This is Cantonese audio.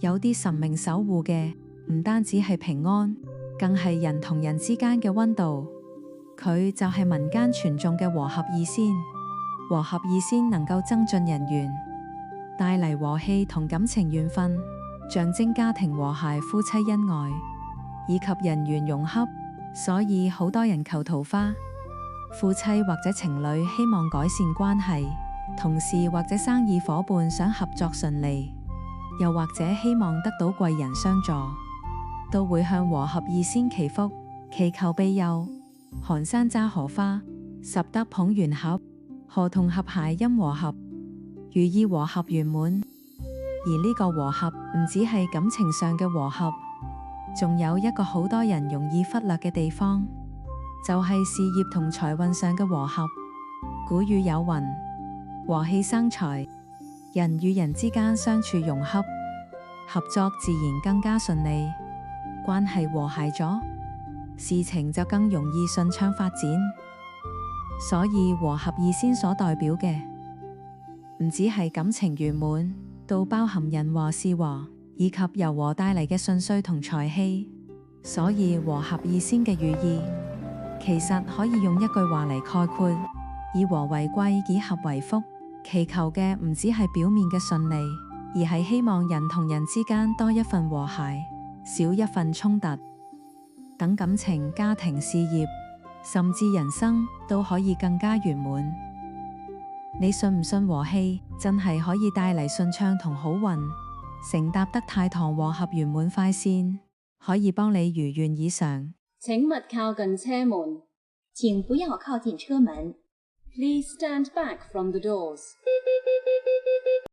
有啲神明守護嘅，唔單止係平安，更係人同人之間嘅溫度。佢就係民間傳頌嘅和合二仙。和合二仙能夠增進人緣，帶嚟和氣同感情緣分，象徵家庭和諧、夫妻恩愛以及人緣融洽。所以好多人求桃花，夫妻或者情侶希望改善關係，同事或者生意夥伴想合作順利，又或者希望得到貴人相助，都會向和合二仙祈福，祈求庇佑。寒山揸荷花，拾得捧圓合，荷同合諧音和合，寓意和合圓滿。而呢個和合唔只係感情上嘅和合，仲有一個好多人容易忽略嘅地方，就係事業同財運上嘅和合。古語有云：和氣生財，人與人之間相處融洽，合作自然更加順利，關係和諧咗，事情就更容易順暢發展。所以和合二仙所代表嘅，唔只係感情圓滿，都包含人和事和，以及柔和帶嚟嘅順遂同財氣。所以和合二仙嘅寓意，其實可以用一句話嚟概括：以和為貴，以合為福。祈求嘅唔只係表面嘅順利，而係希望人同人之間多一份和諧，少一份衝突，等感情、家庭、事業，甚至人生都可以更加圓滿。你信唔信和氣真係可以帶嚟順暢同好運？乘搭得太堂和合圓滿快線，可以幫你如願以償。請勿靠近車門，請不要靠近車門。Please stand back from the doors.